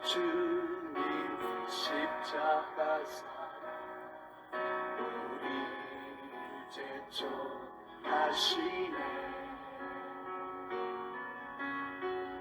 주님 십자가 사랑 우리 제촉하시네.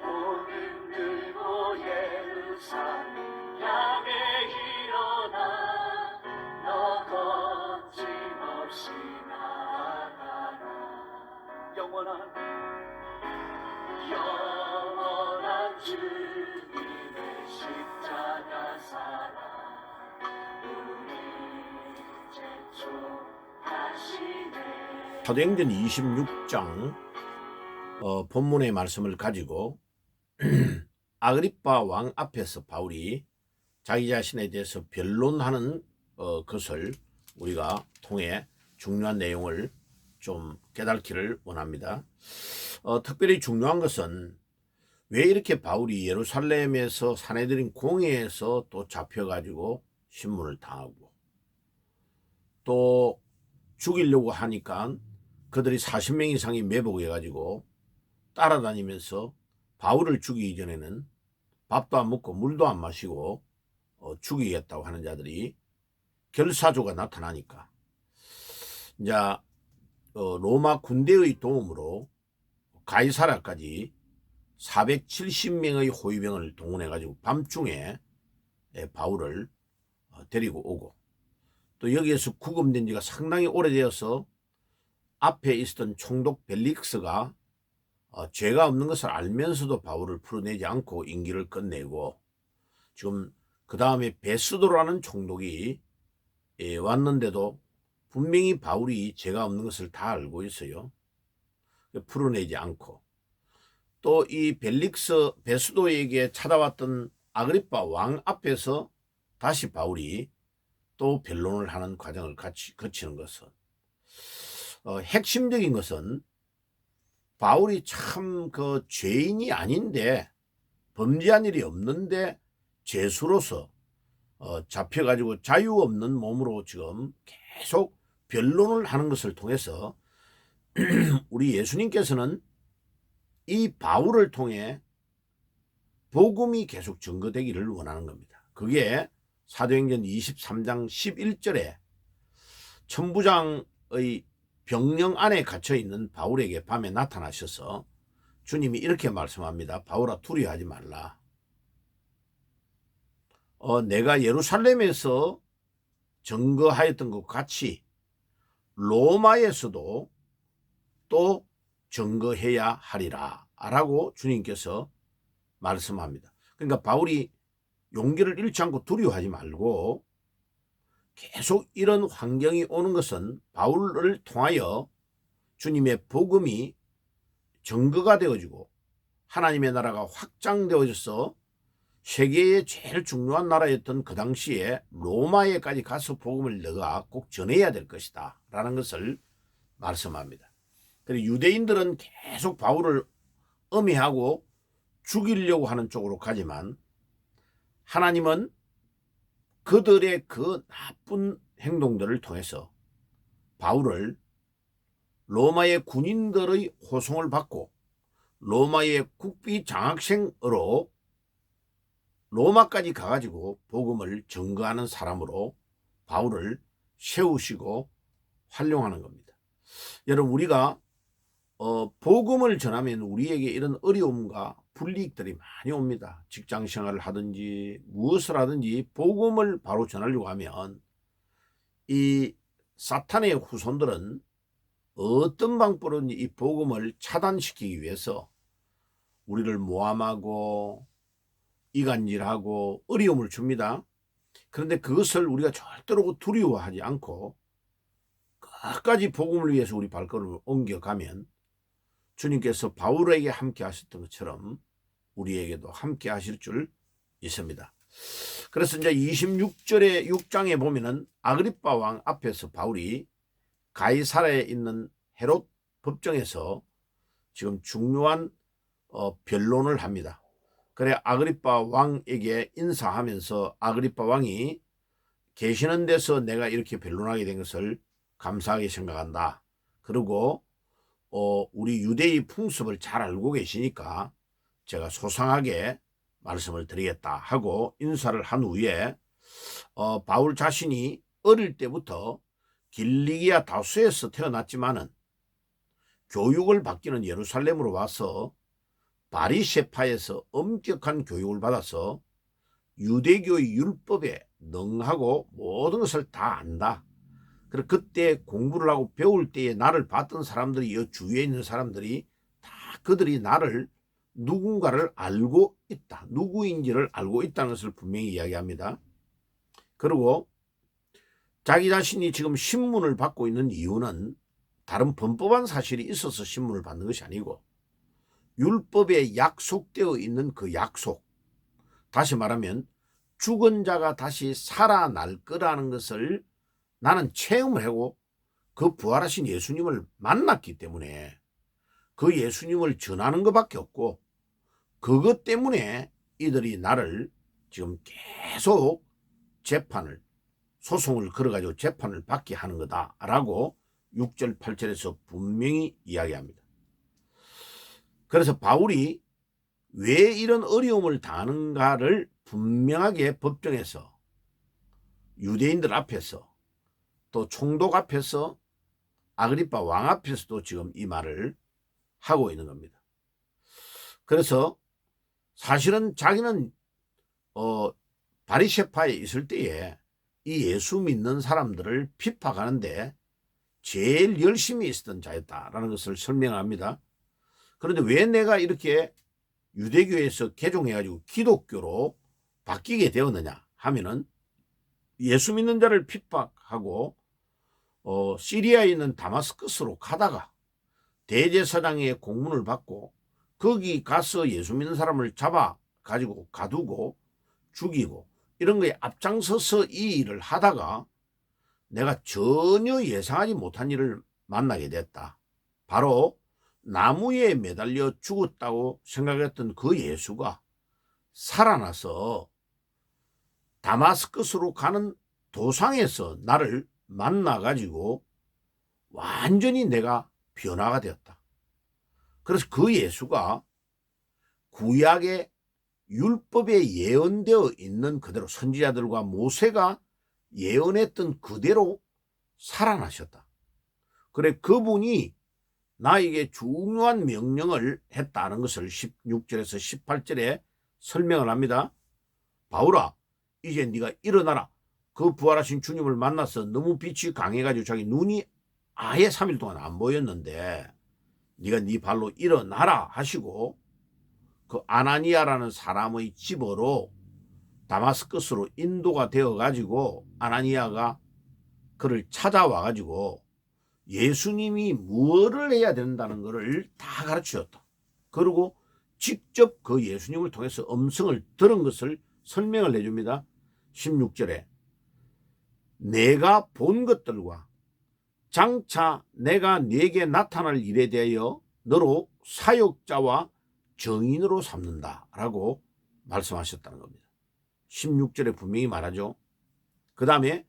오늘 들고 예루살렘 향해 일어나 너 거침없이 나아가라. 영원한 주님의 십자가 사랑 우리 제촉하시네. 사도행전 26장 본문의 말씀을 가지고 아그리빠 왕 앞에서 바울이 자기 자신에 대해서 변론하는 것을 우리가 통해 중요한 내용을 좀 깨닫기를 원합니다. 특별히 중요한 것은 왜 이렇게 바울이 예루살렘에서 사내들인 공회에서 또 잡혀가지고 신문을 당하고 또 죽이려고 하니까 그들이 40명 이상이 매복해가지고 따라다니면서 바울을 죽이기 전에는 밥도 안 먹고 물도 안 마시고 죽이겠다고 하는 자들이 결사조가 나타나니까 이제 로마 군대의 도움으로 가이사라까지 470명의 호위병을 동원해가지고 밤중에 바울을 데리고 오고 또 여기에서 구금된 지가 상당히 오래되어서 앞에 있었던 총독 벨릭스가 죄가 없는 것을 알면서도 바울을 풀어내지 않고 임기를 끝내고 지금 그 다음에 베스도라는 총독이 왔는데도 분명히 바울이 죄가 없는 것을 다 알고 있어요. 풀어내지 않고 또 이 베스도에게 찾아왔던 아그리빠 왕 앞에서 다시 바울이 또 변론을 하는 과정을 같이 거치는 것은 핵심적인 것은 바울이 참 그 죄인이 아닌데 범죄한 일이 없는데 죄수로서 잡혀가지고 자유 없는 몸으로 지금 계속 변론을 하는 것을 통해서 우리 예수님께서는 이 바울을 통해 복음이 계속 증거되기를 원하는 겁니다. 그게 사도행전 23장 11절에 천부장의 병령 안에 갇혀있는 바울에게 밤에 나타나셔서 주님이 이렇게 말씀합니다. 바울아, 두려워하지 말라. 내가 예루살렘에서 증거하였던 것 같이 로마에서도 또 증거해야 하리라 라고 주님께서 말씀합니다. 그러니까 바울이 용기를 잃지 않고 두려워하지 말고 계속 이런 환경이 오는 것은 바울을 통하여 주님의 복음이 증거가 되어지고 하나님의 나라가 확장되어져서 세계의 제일 중요한 나라였던 그 당시에 로마에까지 가서 복음을 너가 꼭 전해야 될 것이다 라는 것을 말씀합니다. 그리고 유대인들은 계속 바울을 엄해하고 죽이려고 하는 쪽으로 가지만 하나님은 그들의 그 나쁜 행동들을 통해서 바울을 로마의 군인들의 호송을 받고 로마의 국비 장학생으로 로마까지 가가지고 복음을 증거하는 사람으로 바울을 세우시고 활용하는 겁니다. 여러분, 우리가 복음을 전하면 우리에게 이런 어려움과 불이익들이 많이 옵니다. 직장 생활을 하든지 무엇을 하든지 복음을 바로 전하려고 하면 이 사탄의 후손들은 어떤 방법으로든지 이 복음을 차단시키기 위해서 우리를 모함하고 이간질하고 어려움을 줍니다. 그런데 그것을 우리가 절대로 두려워하지 않고 끝까지 복음을 위해서 우리 발걸음을 옮겨가면 주님께서 바울에게 함께 하셨던 것처럼 우리에게도 함께 하실 줄 있습니다. 그래서 이제 26절에 6장에 보면은 아그리빠 왕 앞에서 바울이 가이사라에 있는 헤롯 법정에서 지금 중요한 변론을 합니다. 그래 아그리빠 왕에게 인사하면서 아그리빠 왕이 계시는 데서 내가 이렇게 변론하게 된 것을 감사하게 생각한다. 그리고 우리 유대의 풍습을 잘 알고 계시니까 제가 소상하게 말씀을 드리겠다 하고 인사를 한 후에 바울 자신이 어릴 때부터 길리기아 다수에서 태어났지만은 교육을 받기는 예루살렘으로 와서 바리새파에서 엄격한 교육을 받아서 유대교의 율법에 능하고 모든 것을 다 안다. 그래서 그때 공부를 하고 배울 때에 나를 봤던 사람들이, 이 주위에 있는 사람들이 다 그들이 나를 누군가를 알고 있다. 누구인지를 알고 있다는 것을 분명히 이야기합니다. 그리고 자기 자신이 지금 신문을 받고 있는 이유는 다른 범법한 사실이 있어서 신문을 받는 것이 아니고 율법에 약속되어 있는 그 약속, 다시 말하면 죽은 자가 다시 살아날 거라는 것을 나는 체험을 하고 그 부활하신 예수님을 만났기 때문에 그 예수님을 전하는 것밖에 없고, 그것 때문에 이들이 나를 지금 계속 소송을 걸어가지고 재판을 받게 하는 거다라고 6절 8절에서 분명히 이야기합니다. 그래서 바울이 왜 이런 어려움을 당하는가를 분명하게 법정에서, 유대인들 앞에서, 또 총독 앞에서, 아그리파 왕 앞에서도 지금 이 말을 하고 있는 겁니다. 그래서 사실은 자기는 바리새파에 있을 때에 이 예수 믿는 사람들을 핍박하는데 제일 열심히 있었던 자였다라는 것을 설명합니다. 그런데 왜 내가 이렇게 유대교에서 개종해가지고 기독교로 바뀌게 되었느냐 하면은, 예수 믿는 자를 핍박하고 시리아에 있는 다마스커스로 가다가 대제사장의 공문을 받고 거기 가서 예수 믿는 사람을 잡아 가지고 가두고 죽이고 이런 거에 앞장서서 이 일을 하다가 내가 전혀 예상하지 못한 일을 만나게 됐다. 바로 나무에 매달려 죽었다고 생각했던 그 예수가 살아나서 다마스커스로 가는 도상에서 나를 만나가지고 완전히 내가 변화가 되었다. 그래서 그 예수가 구약의 율법에 예언되어 있는 그대로, 선지자들과 모세가 예언했던 그대로 살아나셨다. 그래, 그분이 나에게 중요한 명령을 했다는 것을 16절에서 18절에 설명을 합니다. 바울아, 이제 네가 일어나라. 그 부활하신 주님을 만나서 너무 빛이 강해가지고 자기 눈이 아예 3일 동안 안 보였는데 네가 네 발로 일어나라 하시고, 그 아나니아라는 사람의 집으로 다마스커스로 인도가 되어가지고 아나니아가 그를 찾아와가지고 예수님이 무엇을 해야 된다는 것을 다 가르치셨다. 그리고 직접 그 예수님을 통해서 음성을 들은 것을 설명을 해줍니다. 16절에 내가 본 것들과 장차 내가 네게 나타날 일에 대하여 너로 사역자와 정인으로 삼는다 라고 말씀하셨다는 겁니다. 16절에 분명히 말하죠. 그 다음에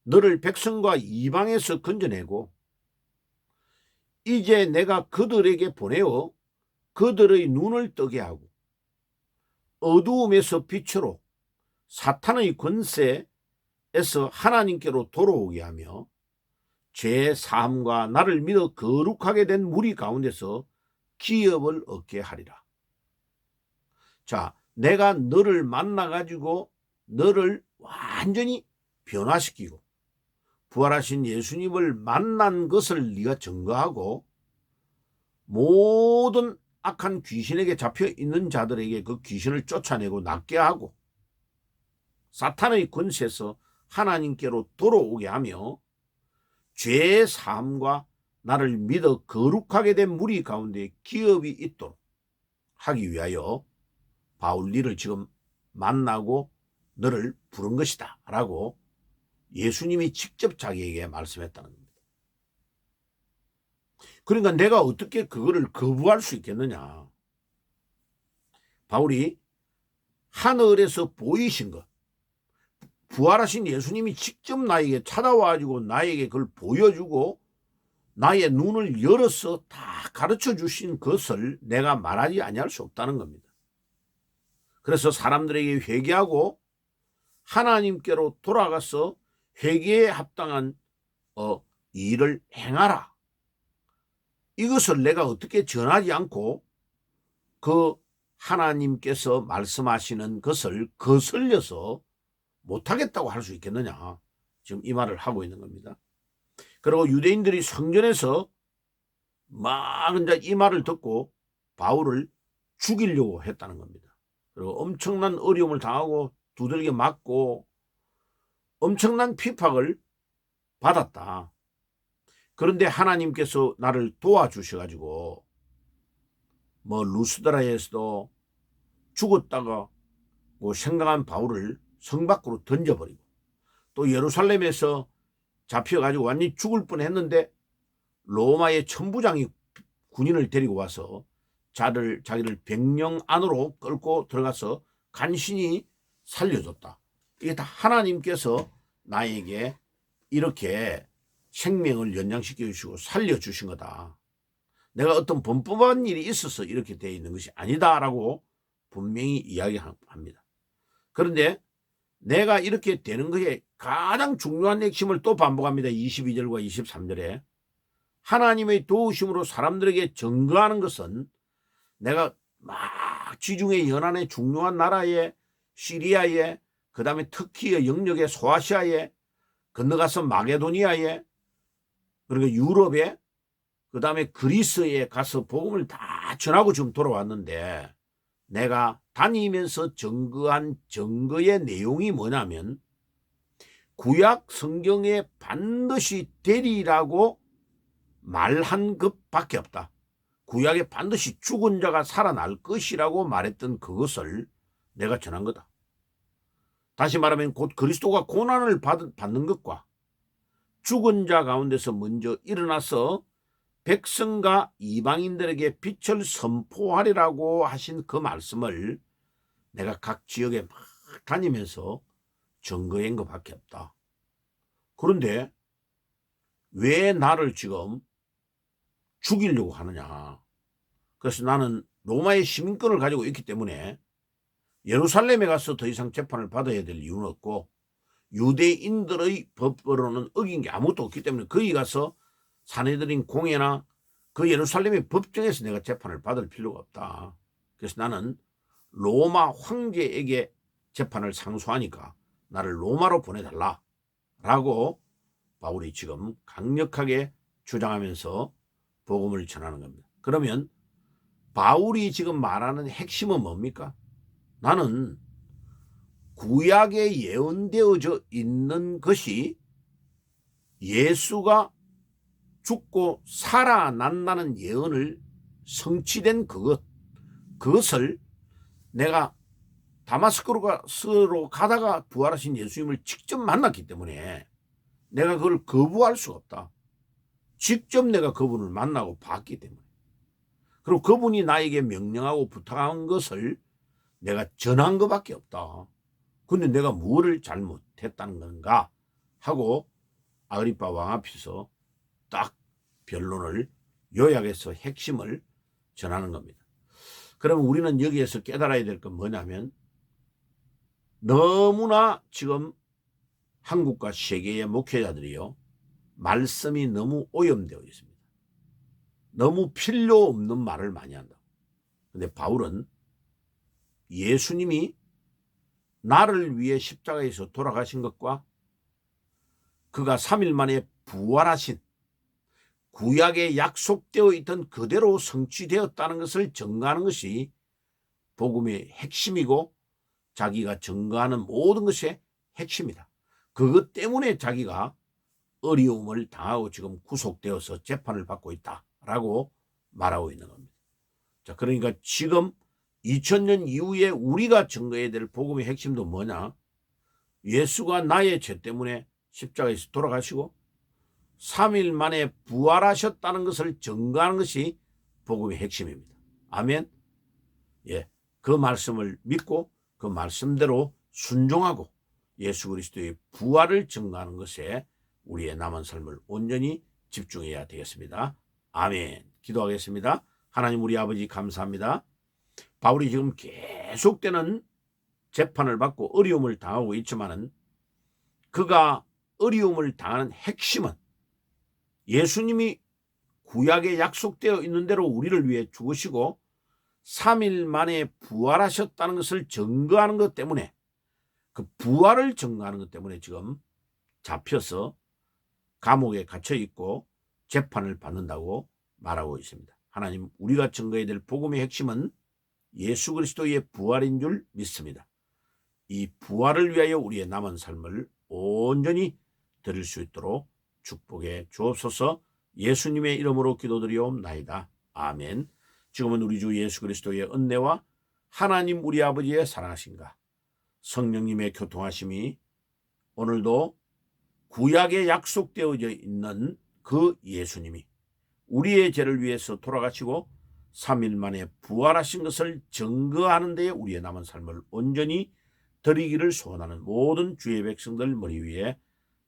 너를 백성과 이방에서 건져내고 이제 내가 그들에게 보내어 그들의 눈을 뜨게 하고 어두움에서 빛으로 사탄의 권세에서 하나님께로 돌아오게 하며 죄 사함과 나를 믿어 거룩하게 된 무리 가운데서 기업을 얻게 하리라. 자, 내가 너를 만나가지고 너를 완전히 변화시키고 부활하신 예수님을 만난 것을 네가 증거하고 모든 악한 귀신에게 잡혀 있는 자들에게 그 귀신을 쫓아내고 낫게 하고 사탄의 권세에서 하나님께로 돌아오게 하며 죄의 사함과 나를 믿어 거룩하게 된 무리 가운데 기업이 있도록 하기 위하여 바울 니를 지금 만나고 너를 부른 것이다 라고 예수님이 직접 자기에게 말씀했다는 겁니다. 그러니까 내가 어떻게 그거를 거부할 수 있겠느냐. 바울이 하늘에서 보이신 것, 부활하신 예수님이 직접 나에게 찾아와가지고 나에게 그걸 보여주고 나의 눈을 열어서 다 가르쳐 주신 것을 내가 말하지 아니할 수 없다는 겁니다. 그래서 사람들에게 회개하고 하나님께로 돌아가서 회개에 합당한 일을 행하라. 이것을 내가 어떻게 전하지 않고 그 하나님께서 말씀하시는 것을 거슬려서 못하겠다고 할 수 있겠느냐. 지금 이 말을 하고 있는 겁니다. 그리고 유대인들이 성전에서 막 이제 이 말을 듣고 바울을 죽이려고 했다는 겁니다. 그리고 엄청난 어려움을 당하고 두들겨 맞고 엄청난 핍박을 받았다. 그런데 하나님께서 나를 도와주셔가지고 뭐 루스드라에서도 죽었다가 생각한 바울을 성 밖으로 던져버리고 또 예루살렘에서 잡혀가지고 완전히 죽을 뻔했는데 로마의 천부장이 군인을 데리고 와서 자기를 백령 안으로 끌고 들어가서 간신히 살려줬다. 이게 다 하나님께서 나에게 이렇게 생명을 연장시켜 주시고 살려주신 거다. 내가 어떤 범법한 일이 있어서 이렇게 되어 있는 것이 아니다라고 분명히 이야기합니다. 그런데 내가 이렇게 되는 것에 가장 중요한 핵심을 또 반복합니다. 22절과 23절에 하나님의 도우심으로 사람들에게 증거하는 것은 내가 막 지중해 연안의 중요한 나라에 시리아에 그 다음에 터키의 영역에 소아시아에 건너가서 마게도니아에 그리고 유럽에 그 다음에 그리스에 가서 복음을 다 전하고 지금 돌아왔는데 내가 다니면서 증거한 증거의 내용이 뭐냐면 구약 성경에 반드시 되리라고 말한 것밖에 없다. 구약에 반드시 죽은 자가 살아날 것이라고 말했던 그것을 내가 전한 거다. 다시 말하면 곧 그리스도가 고난을 받는 것과 죽은 자 가운데서 먼저 일어나서 백성과 이방인들에게 빛을 선포하리라고 하신 그 말씀을 내가 각 지역에 막 다니면서 증거한 것밖에 없다. 그런데 왜 나를 지금 죽이려고 하느냐. 그래서 나는 로마의 시민권을 가지고 있기 때문에 예루살렘에 가서 더 이상 재판을 받아야 될 이유는 없고 유대인들의 법으로는 어긴 게 아무것도 없기 때문에 거기 가서 사내들인 공회나 그 예루살렘의 법정에서 내가 재판을 받을 필요가 없다. 그래서 나는 로마 황제에게 재판을 상소하니까 나를 로마로 보내달라라고 바울이 지금 강력하게 주장하면서 복음을 전하는 겁니다. 그러면 바울이 지금 말하는 핵심은 뭡니까? 나는 구약에 예언되어져 있는 것이 예수가 죽고 살아난다는 예언을 성취된 그것을 내가 다마스크로 가다가 부활하신 예수님을 직접 만났기 때문에 내가 그걸 거부할 수가 없다. 직접 내가 그분을 만나고 봤기 때문에. 그리고 그분이 나에게 명령하고 부탁한 것을 내가 전한 것밖에 없다. 근데 내가 뭐를 잘못했다는 건가 하고 아그리파 왕 앞에서 딱 변론을 요약해서 핵심을 전하는 겁니다. 그럼 우리는 여기에서 깨달아야 될 건 뭐냐면 너무나 지금 한국과 세계의 목회자들이요. 말씀이 너무 오염되어 있습니다. 너무 필요 없는 말을 많이 한다. 근데 바울은 예수님이 나를 위해 십자가에서 돌아가신 것과 그가 3일 만에 부활하신 구약에 약속되어 있던 그대로 성취되었다는 것을 증거하는 것이 복음의 핵심이고 자기가 증거하는 모든 것의 핵심이다. 그것 때문에 자기가 어려움을 당하고 지금 구속되어서 재판을 받고 있다라고 말하고 있는 겁니다. 자, 그러니까 지금 2000년 이후에 우리가 증거해야 될 복음의 핵심도 뭐냐? 예수가 나의 죄 때문에 십자가에서 돌아가시고 3일 만에 부활하셨다는 것을 증거하는 것이 복음의 핵심입니다. 아멘. 예, 그 말씀을 믿고 그 말씀대로 순종하고 예수 그리스도의 부활을 증거하는 것에 우리의 남은 삶을 온전히 집중해야 되겠습니다. 아멘. 기도하겠습니다. 하나님 우리 아버지 감사합니다. 바울이 지금 계속되는 재판을 받고 어려움을 당하고 있지만은 그가 어려움을 당하는 핵심은 예수님이 구약에 약속되어 있는 대로 우리를 위해 죽으시고 3일 만에 부활하셨다는 것을 증거하는 것 때문에, 그 부활을 증거하는 것 때문에 지금 잡혀서 감옥에 갇혀 있고 재판을 받는다고 말하고 있습니다. 하나님, 우리가 증거해야 될 복음의 핵심은 예수 그리스도의 부활인 줄 믿습니다. 이 부활을 위하여 우리의 남은 삶을 온전히 드릴 수 있도록 축복해 주옵소서. 예수님의 이름으로 기도드리옵나이다. 아멘. 지금은 우리 주 예수 그리스도의 은혜와 하나님 우리 아버지의 사랑하심과 성령님의 교통하심이 오늘도 구약에 약속되어져 있는 그 예수님이 우리의 죄를 위해서 돌아가시고 3일 만에 부활하신 것을 증거하는 데에 우리의 남은 삶을 온전히 드리기를 소원하는 모든 주의 백성들 머리 위에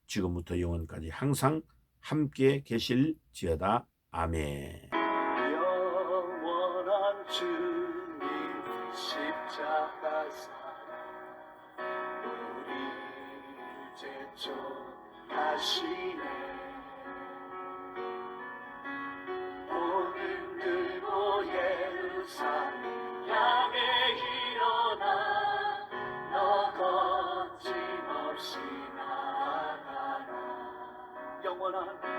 지금부터 영원까지 항상 함께 계실지어다. 아멘. 영원한 주님 십자가 사랑 우리 죄 족하시네. 오늘 들고 예루살렘 향해 일어나 너 거침없이 나아가라. 영원한